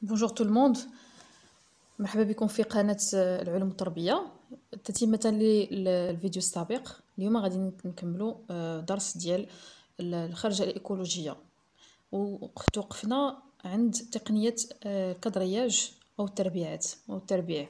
Bonjour tout le monde. مرحبا بكم في قناة العلوم التربية. تتمة للفيديو السابق. اليوم غادي نكملوا درس ديال الخرجة الإيكولوجية، وقفنا عند تقنية الكدرياج أو التربيعات أو التربيع.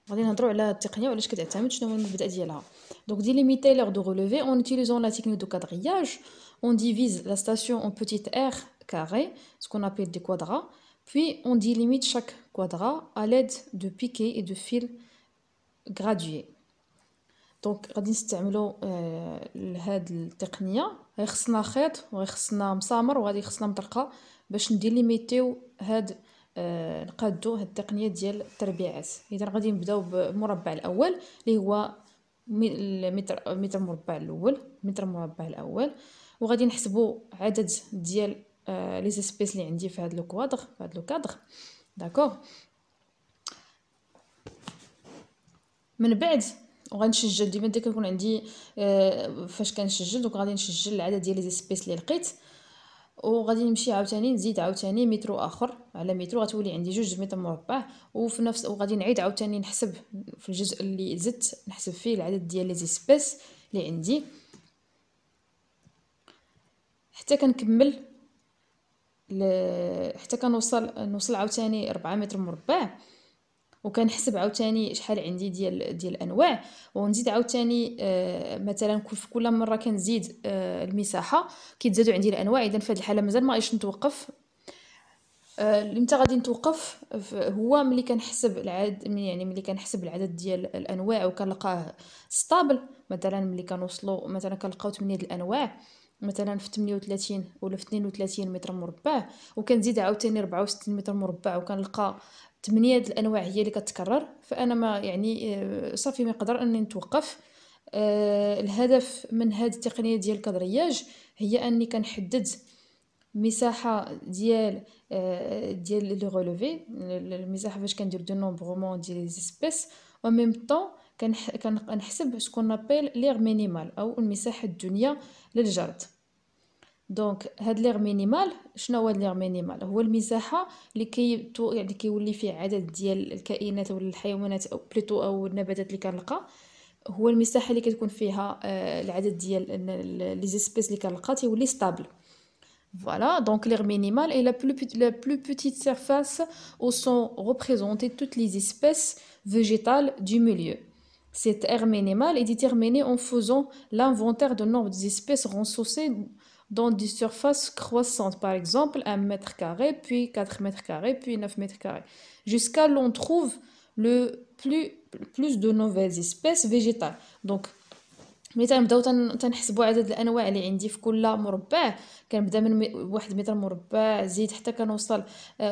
غادي نهضروا على التقنية وعلاش كتعتمد، شنو هو المبدأ ديالها. Donc délimiter l'aire de relevé en utilisant la technique de quadrillage. On divise la station en petites aires carrées, ce qu'on appelle des quadras. Puis on délimite chaque quadrat à l'aide de piquets et de fils gradués. دونك غادي نستعملوا هاد التقنيه. غيخصنا خيط وغيخصنا مسامر وغادي يخصنا مطرقه باش نديليميتيو هاد نقادو هاد التقنيه ديال التربيعات. اذا غادي نبداو بالمربع الاول اللي هو متر مربع الاول، متر مربع الاول، وغادي نحسبوا عدد ديال لي زيسبيس اللي عندي في هاد لو كوادر، في هاد لو كادر. داكوغ. من بعد وغنسجل ديما كيكون عندي فاش كنسجل، دونك غادي نسجل العدد ديال لي زيسبيس اللي لقيت، وغادي نمشي عاوتاني نزيد عاوتاني مترو اخر على مترو، غتولي عندي 2 متر مربع. وفي نفس وغادي نعيد عاوتاني نحسب في الجزء اللي زدت، نحسب فيه العدد ديال لي زيسبيس اللي عندي حتى كنكمل حتى كنوصل عاوتاني 4 متر مربع. وكنحسب عاوتاني شحال عندي ديال الانواع، ونزيد عاوتاني مثلا في كل مره كنزيد المساحه كيتزادوا عندي الانواع. اذا في هذه الحاله مازال ما غاديش نتوقف. امتى غادي نتوقف؟ هو ملي كنحسب العدد، يعني ملي كنحسب العدد ديال الانواع وكنلقاه ستابل. مثلا ملي كنوصلوا مثلا كنلقاو 8 الانواع مثلا في 38 ولا في 32 متر مربع، وكنزيد عاوتاني 64 متر مربع وكنلقى 8 الانواع هي اللي كتكرر، فانا ما يعني صافي ما نقدر اني نتوقف. الهدف من هذه التقنيه ديال الكادرياج هي اني كنحدد مساحه ديال لي ريليفي، المساحه فاش كندير دو نومبرمون ديال لي اسبيس، و ميم طون كنحسب شكون نابيل لير مينيمال او المساحه الدنيا للجرد. دونك هاد لير مينيمال، شنو هو لير مينيمال؟ هو المساحه اللي يعني كيولي فيه عدد ديال الكائنات ولا الحيوانات او بليتو او النباتات اللي كنلقى، هو المساحه اللي كتكون فيها العدد ديال لي زيسبيس اللي كنلقى تيولي ستابل. Voilà, donc l'aire minimale est la plus petite surface où sont représentées toutes les espèces végétales du milieu. Cette aire minimale est déterminée en faisant l'inventaire du nombre d'espèces recensées dans des surfaces croissantes, par exemple 1 mètre carré, puis 4 mètres carrés, puis 9 mètres carrés, jusqu'à l'on trouve le plus de nouvelles espèces végétales. Donc, ملي تنبداو تنحسبوا عدد الانواع اللي عندي في كل مربع، كنبدا من 1 متر مربع زيد حتى كنوصل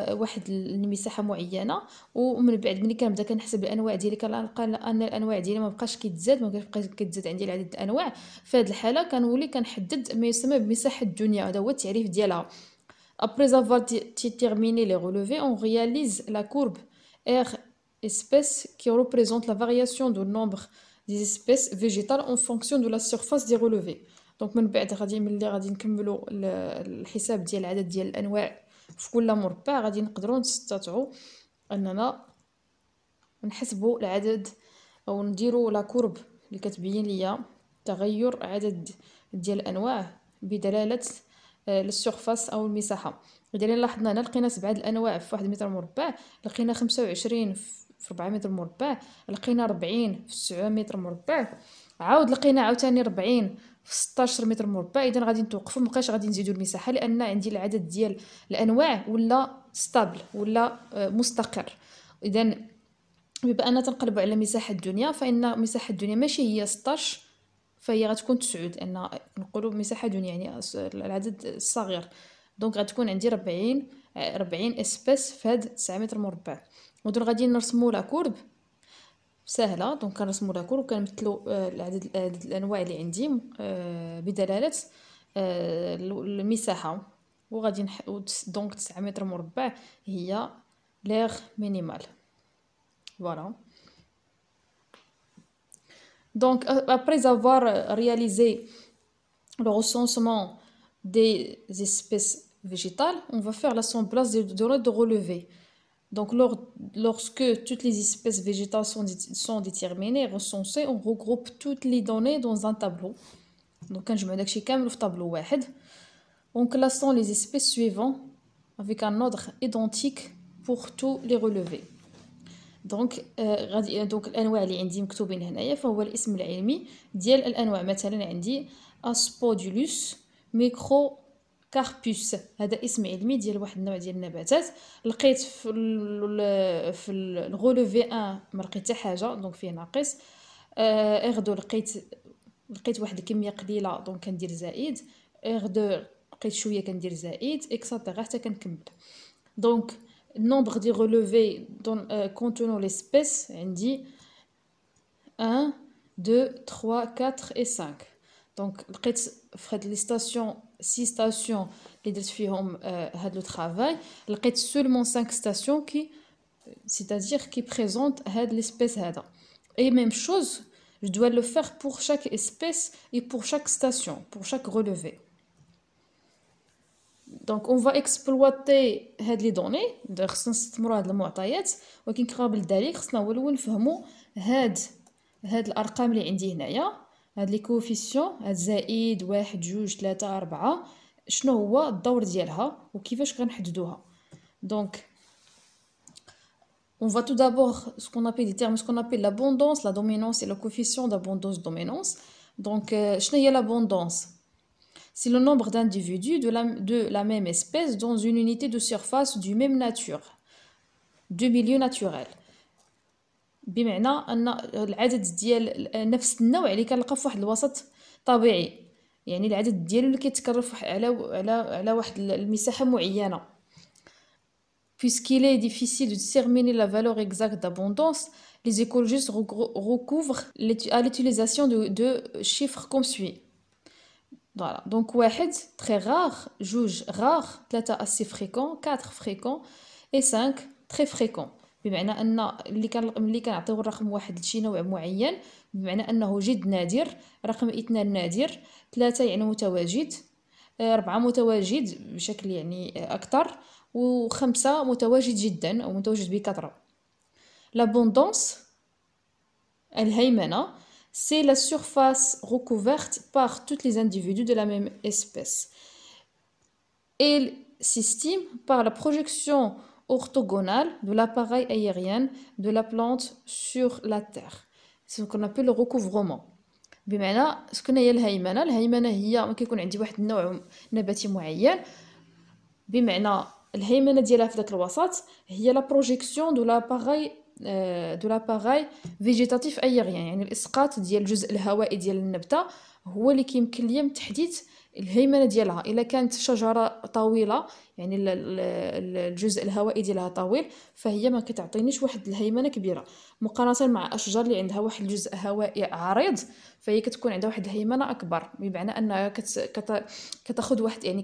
واحد المساحه معينه. ومن بعد ملي كنبدا كنحسب الانواع ديالي كنلقى ان الانواع ديالي ما بقاش كيتزاد، ما كيبقاش كيتزاد عندي عدد الانواع. في هذه الحاله كنولي كنحدد ما يسمى بمساحه الدنيا، هذا هو التعريف ديالها. Après avoir terminé les relevés, on réalise la courbe R espèce qui représente la variation du nombre des espèces végétales en fonction de la surface des relevés. Donc من بعد ملي غادي نكملوا الحساب ديال العدد ديال الانواع في كل مربع، غادي نقدروا نستطيعوا اننا نحسبوا العدد او نديروا لا كورب اللي كتبين ليا تغير عدد ديال الانواع بدلاله للسورفاس او المساحه. اذا لاحظنا هنا لقينا 7 الانواع في 1 متر مربع، لقينا 25 في 4 متر مربع، لقينا 40 في 9 متر مربع، عاود لقينا عاوتاني 40 في 16 متر مربع. اذا غادي نتوقفوا، مابقاش غادي نزيدوا المساحه لان عندي العدد ديال الانواع ولا ستابل ولا مستقر. اذا بما ان تنقلبوا على مساحه الدنيا، فان مساحه الدنيا ماشي هي 16، فهي غتكون 9، لان نقولوا مساحه دنيا يعني العدد الصغير. دونك غتكون عندي 40 اسبيس في هاد 9 متر مربع. ودون غادي نرسموا لا كورب سهله. دونك كنرسموا لا كورب وكنمثلوا العدد الانواع اللي عندي بدلاله المساحه. وغادي دونك 9 متر مربع هي لير مينيمال. Voilà. Donc, après avoir réalisé le recensement des espèces végétales, on va faire l'assemblage des données de relevé. Donc, lorsque toutes les espèces végétales sont déterminées, recensées, on regroupe toutes les données dans un tableau. Donc, quand je me dis que je tableau واحد, en classant les espèces suivantes avec un ordre identique pour tous les relevés. دونك دونك الانواع اللي عندي مكتوبين هنايا فهو الاسم العلمي ديال الانواع. مثلا عندي اسبودولوس ميكرو كاربوس، هذا اسم علمي ديال واحد النوع ديال النباتات. لقيت في الغولوفي 1 ما لقيت حتى حاجه، دونك فيه ناقص. اغدو لقيت واحد الكميه قليله، دونك كندير زائد. اغدو لقيت شويه كندير زائد اكسيتيرا حتى كنكمل. دونك nombre des relevés contenant l'espèce عندي 1 2 3 4 et 5. دونك لقيت في هاد لي ستاسيون 6 ستاسيون اللي درت فيهم هاد لو طرافاي، لقيت seulement 5 ستاسيون qui c'est-à-dire qui présente هاد l'espèce هذا. et même chose je dois le faire pour chaque espèce et pour chaque station, pour chaque relevé. Donc on va exploiter هاد لي دوني، خصنا نستثمروا هاد المعطيات، ولكن قبل ذلك خصنا اول نفهموا هاد الارقام اللي عندي هنايا، هاد لي كوفيسيون، هاد زائد 1 2 3 4، شنو هو الدور ديالها وكيفاش كنحددوها. دونك on va tout d'abord ce qu'on appelle l'abondance, la dominance et le coefficient d'abondance-dominance. Donc شنو هي l'abondance? C'est le nombre d'individus de la même espèce dans une unité de surface du même nature, du milieu naturel. بمعنى أن العدد ديال نفس النوع اللي كنلقى في واحد الوسط طبيعي، يعني العدد ديالو اللي كيتكرر على واحد المساحة معينة. Puisqu'il est difficile de déterminer la valeur exacte d'abondance, les écologistes recouvrent à l'utilisation de chiffres comme suit. Voilà. Donc واحد très rare, جوج rare, 3 assez fréquent, 4 fréquent et 5 très fréquent. بمعنى ان ملي كنعطيو الرقم واحد لشي نوع معين بمعنى انه جد نادر، رقم 2 نادر، 3 يعني متواجد، 4 متواجد بشكل يعني اكثر، و5 متواجد جدا او متواجد بكثرة. l'abondance الهيمنة c'est la surface recouverte par tous les individus de la même espèce. Elle s'estime par la projection orthogonale de l'appareil aérien de la plante sur la terre. C'est ce qu'on appelle le recouvrement. بمعنى شكون هي الهيمنة؟ الهيمنة هي ما كيكون عندي واحد النوع نباتي معين، بمعنى الهيمنة ديالها في داك الوسط هي لا بروجيكسيون دو l'appareil végétatif aérien، يعني الاسقاط ديال الجزء الهوائي ديال النبته هو اللي كيمكن ليا تحديد الهيمنه ديالها. الا كانت شجره طويله يعني الجزء الهوائي ديالها طويل فهي ما كتعطينيش واحد الهيمنه كبيره، مقارنه مع اشجار اللي عندها واحد الجزء هوائي عريض فهي كتكون عندها واحد الهيمنه اكبر، بمعنى انها كتاخذ واحد يعني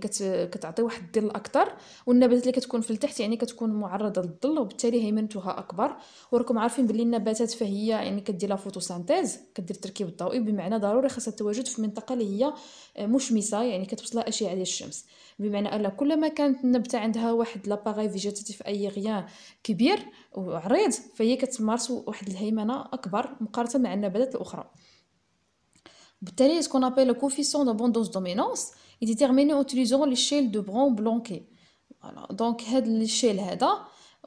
كتعطي واحد الظل اكثر، والنباتات اللي كتكون في التحت يعني كتكون معرضه للظل وبالتالي هيمنتها اكبر. وراكم عارفين بلي النباتات فهي يعني كدير لا فوتوسينتيز، كدير التركيب الضوئي، بمعنى ضروري خاصها التواجد في منطقه اللي هي مشمسه، يعني كتوصلها اشعه ديال الشمس. بمعنى ان كلما كانت النبته عندها واحد لاباغي فيجيتاتيف ايغيان كبير وعريض فهي كتمارس واحد الهيمنه اكبر مقارنه مع النباتات الاخرى. بالتالي ce qu'on appelle le coefficient d'abondance dominance est déterminé en utilisant l'échelle de Brown-Blanquet. Voilà. Donc هاد l'échelle هذا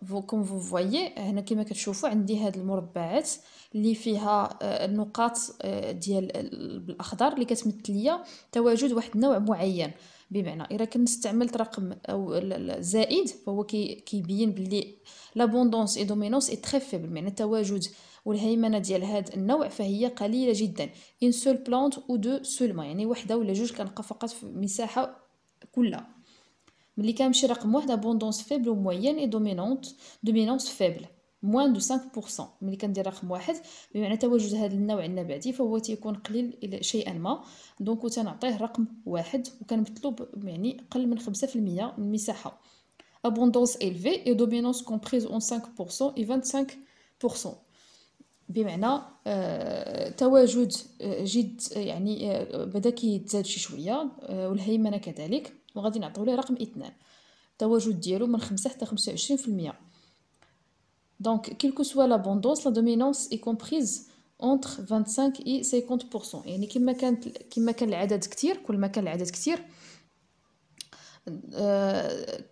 comme vous voyez هنا كما كتشوفوا عندي هاد المربعات اللي فيها النقاط ديال بالاخضر اللي كتمثل ليا تواجد واحد النوع معين. بمعنى اذا كنت استعملت رقم او زائد فهو كيبين بلي l'abondance et dominance est très faible، معنى التواجد والهيمنه ديال هاد النوع فهي قليله جدا. une seule plante ou deux seulement، يعني وحده ولا جوج كنلقى فقط في مساحه كلها. ملي كنمشي رقم واحد abondance faible و moyenne et dominance faible moins de 5%. ملي كندير رقم واحد بمعنى تواجد هذا النوع النباتي فهو تيكون قليل الى شيئا ما، دونك تنعطيه رقم واحد وكنمثلو يعني اقل من 5% من المساحه. abondance élevée et dominance comprise en 5% et 25%. بمعنى تواجد جد يعني بدا كيتزاد شي شويه، والهيمنه كذلك، وغادي نعطيو ليه رقم 2 تواجد ديالو من 5 حتى 25%. Donc, quelle que soit l'abondance, la dominance est comprise entre 25 et 50%. يعني كما كان العدد كتير، كل ما كان العدد كتير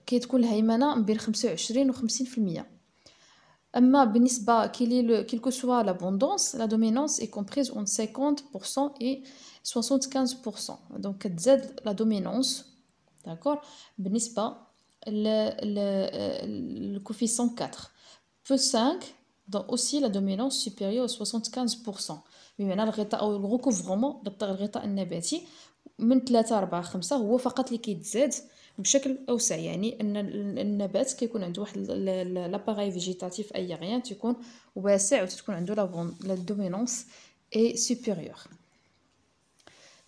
كتكون الهيمنة بين 25 و 50%. أما بالنسبة quelle que soit l'abondance, la dominance est comprise entre 50% et 75%. Donc كتزاد la dominance، d'accord، بالنسبة le coefficient 4 plus 5 donc aussi la dominance supérieure à 75%. بمعنى الغطاء أو الغوكوفغومون الغطاء النباتي من 3 4 5 هو فقط اللي كيتزاد بشكل اوسع. يعني ان النبات كيكون عنده واحد لاباغاي فيجيتاتيف ايغيان تيكون واسع وتكون عنده لا دومينونس اي سوبيريور.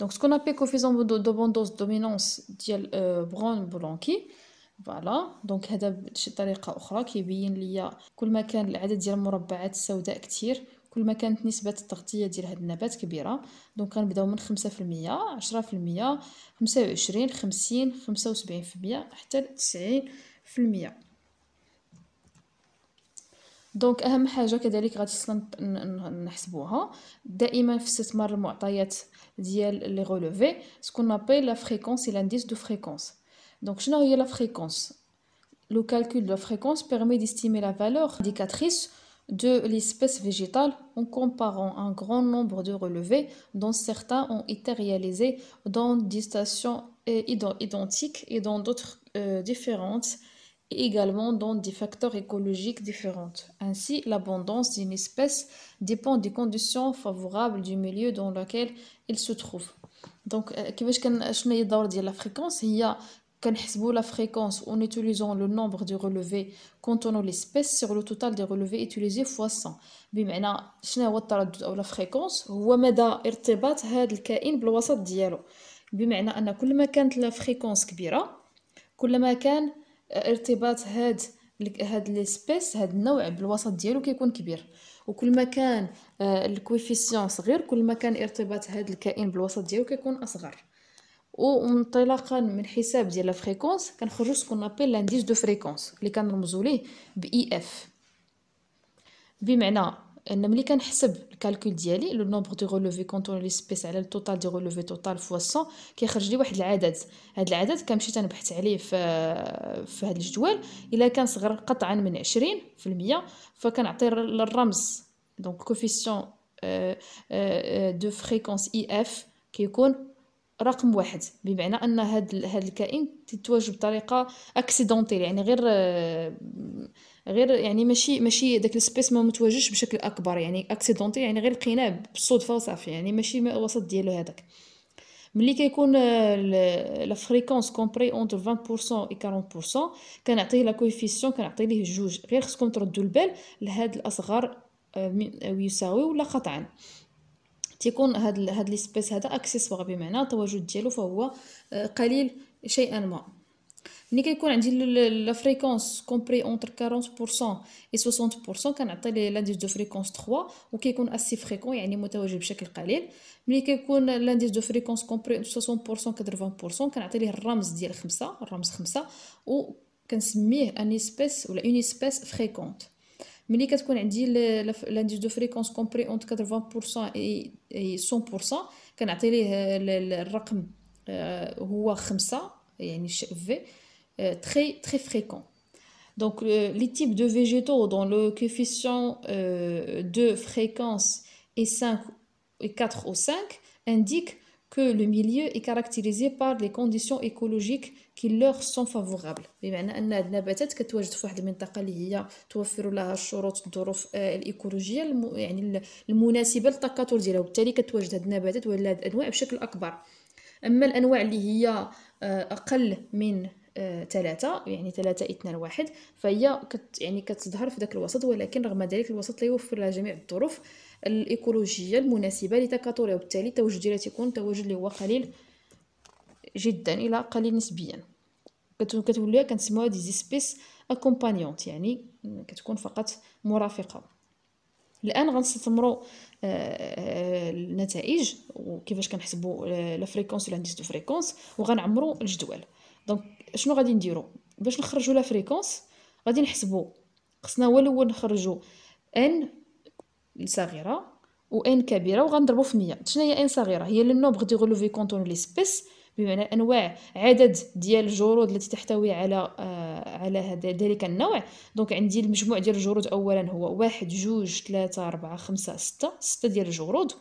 دونك سكون ابي كوفيزون دوبوندونس دومينونس ديال برون بلانكي. فوالا دونك هذا شي طريقه اخرى كيبين ليا كل ما كان العدد ديال المربعات السوداء كتير كل ما كانت نسبة التغطية ديال هاد النبات كبيرة. دونك كنبداو من 5%، 10%، 25، 50، 75% حتى 90%. دونك اهم حاجه كذلك غادي نحسبوها دائما في استثمار المعطيات ديال لي غولوفي سكون ابي لا فريكونس اي لانديس دو فريكونس. دونك شنو هي لا فريكونس؟ Le calcul de la fréquence permet d'estimer la valeur indicatrice de l'espèce végétale en comparant un grand nombre de relevés dont certains ont été réalisés dans des stations identiques et dans d'autres différentes et également dans des facteurs écologiques différents. Ainsi, l'abondance d'une espèce dépend des conditions favorables du milieu dans lequel il se trouve. Donc, شنو هي الدور ديال la fréquence؟ هي كنحسبوا la fréquence en utilisant le nombre de relevés contenant l'espèce sur le total des relevés utilisés fois 100. بمعنى شنو هو التردد او la fréquence؟ هو مدى ارتباط هذا الكائن بالوسط ديالو. بمعنى ان كل ما كانت la fréquence كبيره كل ما كان ارتباط هاد الاسبيس هاد النوع بالوسط ديالو كيكون كبير، وكل ما كان الكويفيسيون صغير كل ما كان ارتباط هاد الكائن بالوسط ديالو كيكون اصغر. وانطلاقا من حساب ديال لا فريكونس كنخرجوا سكون ابل لانديس دو فريكونس اللي كنرمزوا ليه باي اف. بمعنى ان ملي كنحسب الكالكول ديالي لو نومبر دو ريلوفي كونطون ليسبيس على التوتال دي ريلوفي توتال فوا 100 كيخرج لي واحد العدد. هذا العدد كنمشي تنبحث عليه في هذا الجدول. الا كان صغر قطعا من 20% فكنعطي الرمز دونك كوفيسيون دو فريكونس اي اف كيكون رقم 1. بمعنى ان هذا الكائن تتواجد بطريقه اكسيدونتيل، يعني غير يعني ماشي داك السبيس ما متواجدش بشكل اكبر، يعني اكسيدونتيل يعني غير لقيناه بالصدفه وصافي، يعني ماشي الوسط ديالو هذاك. ملي كيكون لا فريكونس كومبري اونتر 20% و 40% كنعطيه لا كويفيسيون كنعطي ليه جوج. غير خصكم تردوا البال لهاد الاصغر يساوي ولا قطعا تيكون هاد ليسبيس هذا اكسيسوار، بمعنى التواجد ديالو فهو قليل شيئا ما. ملي كيكون عندي لا فريكونس كومبري اونتر 40% و 60% كنعطي ليه لانديس دو فريكونس 3 وكيكون اسي فريكون يعني متواجد بشكل قليل. ملي كيكون لانديس دو فريكونس كومبري 60% 80% كنعطي ليه الرمز ديال 5، الرمز 5، وكنسميه ان اسبيس ولا اون اسبيس فريكونت. ملي كتكون عندي لانديس دو فريكونس كومبري اونتر 80% اي 100% كنعطي ليه الرقم هو 5 يعني في très fréquent. Donc les types de végétaux dont le coefficient de fréquence est 5 et 4 ou 5 indiquent que le milieu est caractérisé par les conditions écologiques qui leur sont favorables. بمعنى ان هاد النباتات كتواجد في واحد المنطقه اللي هي توفر لها الشروط الظروف الايكولوجيه يعني المناسبه للتكاثر ديالها، وبالتالي كتواجد هاد النباتات ولا هاد الانواع بشكل اكبر. اما الانواع اللي هي اقل من 3 يعني 3 2 1 فهي يعني كتظهر في داك الوسط، ولكن رغم ذلك الوسط لا يوفر لها جميع الظروف الايكولوجيه المناسبه لتكاثرها، وبالتالي التواجد ديالها تيكون تواجد اللي هو قليل جدا الى قليل نسبيا. كتولي كنسموها دي زيسبيس اكومبانيونت يعني كتكون فقط مرافقه. الان غنستثمروا النتائج وكيفاش كنحسبوا لا فريكونس ولا انديس دو فريكونس وغنعمروا الجدول. دونك شنو غادي نديروا باش نخرجوا لا فريكونس؟ غادي نحسبوا خصنا هو الاول نخرجوا ان صغيره و ان كبيره وغنضربوا في 100. شنو هي ان صغيره؟ هي لو نومبر دي ريلوفي كونتون ليسبيس، بمعنى انواع عدد ديال الجرود التي تحتوي على هذا ذلك النوع. دونك عندي المجموع ديال الجرود اولا هو 1 2 3 4 5 6 ديال الجرود.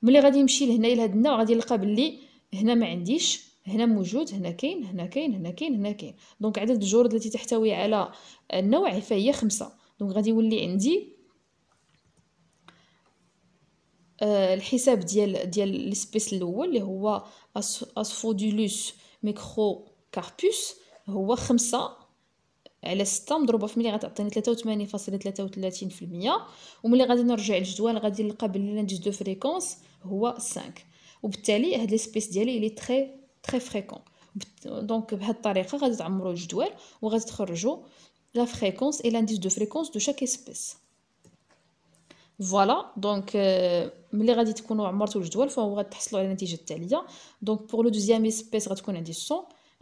ملي غادي نمشي لهنا لهذا النوع غادي نلقى بلي هنا ما عنديش، هنا موجود، هنا كاين، هنا كاين، هنا كاين، هنا كاين. دونك عدد الجرود التي تحتوي على النوع فهي 5. دونك غادي يولي عندي الحساب ديال السبيس الاول اللي هو اسفودولوس ميكرو كاربوس هو 5 على 6 مضروبه في 100 غتعطيني 83.33%. وملي غادي نرجع للجدول غادي نلقى بلي لانديس دو فريكونس هو 5. وبالتالي هاد ليسبيس ديالي لي تري فريكون. دونك بهاد الطريقه غادي تعمروا الجدول وغادي تخرجوا لا فريكونس اي لانديس دو فريكونس دو شاك اسبيس. فوالا دونك ملي غادي تكونوا عمرتوا الجدول فهو غتحصلوا على النتيجه التاليه. دونك بور لو دوزيام اسبيس غتكون عندي 100،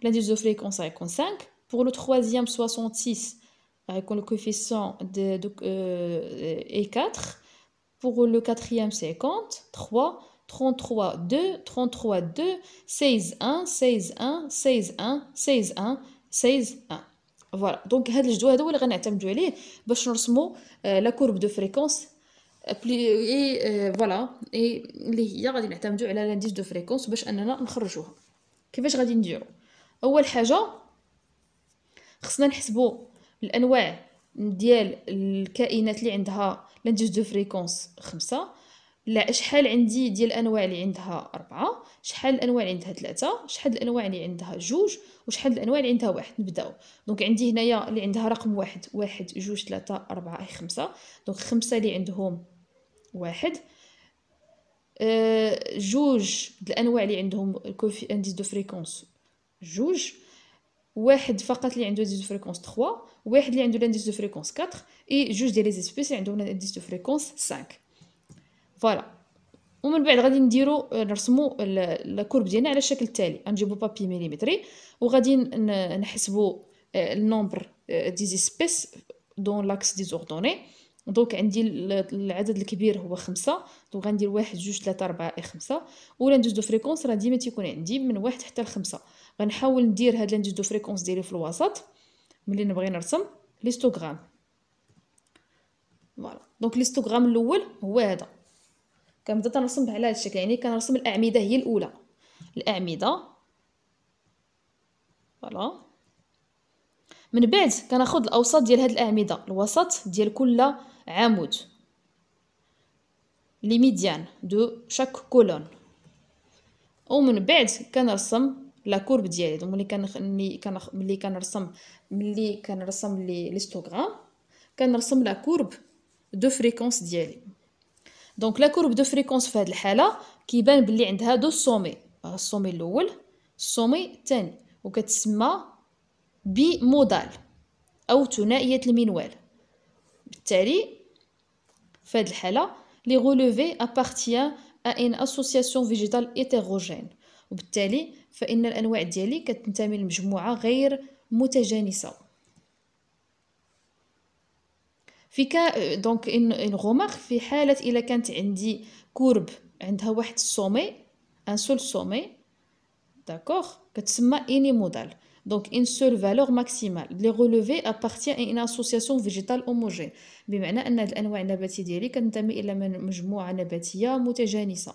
l'indice de fréquence غيكون 5. pour le troisième 66 غيكون le coefficient est 4. pour le quatrième 50 3 33 2 33 2 16 1 16 1 16 1 16 1 16 1. فوالا دونك هذا الجدول هذا هو اللي غنعتمدوا عليه باش نرسموا لا كورب دو فريكونس اي فوالا اي اللي هي غادي نعتمدوا على لانديس دو فريكونس باش اننا نخرجوها. كيفاش غادي نديرو؟ اول حاجه خصنا نحسبوا الانواع ديال الكائنات اللي عندها لانديس دو فريكونس 5. لا شحال عندي ديال الانواع اللي عندها 4، شحال الانواع اللي عندها 3، شحال الانواع اللي عندها 2، وشحال الانواع اللي عندها 1. نبداو. دونك عندي هنايا اللي عندها رقم 1 1 2 3 4 5. دونك 5 اللي عندهم 1، جوج د الانواع اللي عندهم انديس دو فريكونس 2، واحد فقط اللي عنده انديس دو فريكونس 3، واحد اللي عنده انديس دو فريكونس 4، اي جوج ديال لي سبيس اللي عندهم انديس دو فريكونس 5. فوالا ومن بعد غادي نرسموا لا كورب ديالنا على الشكل التالي. غنجيبوا بابي مليمتري وغادي نحسبوا النومبر دي سبيس دون لاكس دي زوردوني. دونك عندي العدد الكبير هو 5. دونك غندير 1 2 3 4 5. ولانديس دو فريكونس راه ديما تيكون عندي من 1 حتى ل 5. غنحاول ندير هاد لانديس دو فريكونس ديالي في الوسط ملي نبغي نرسم ليستوغرام. فوالا دونك ليستوغرام الاول هو هذا. كنبدا تنرسم على هذا الشكل، يعني كنرسم الاعمده هي الاولى، الاعمده. فوالا من بعد كناخذ الاوسط ديال هاد الاعمده، الوسط ديال كل عمود، لي ميديان دو شاك كولون. ومن بعد كنرسم لا كورب ديالي. دونك ملي كنرسم ليستوغرام كنرسم لا كورب دو فريكونس ديالي. دونك لا كورب دو فريكونس في هذه الحاله كيبان بلي عندها دو سومي، السومي الاول السومي الثاني، وكتسمى بمودال او ثنائيه المنوال. بالتالي في هذه الحاله لي غولوفي appartient à une association végétale hétérogène. وبالتالي فإن الأنواع ديالي كتنتمي لمجموعة غير متجانسة. دونك ان غومارك في حالة إلا كانت عندي كورب عندها واحد السومي ان سول سومي داكوغ كتسمى انيمودال. دونك une seule valeur maximale les relevés appartient à une association végétale homogène، بمعنى أن الأنواع النباتية ديالي كتنتمي إلى مجموعة نباتية متجانسة.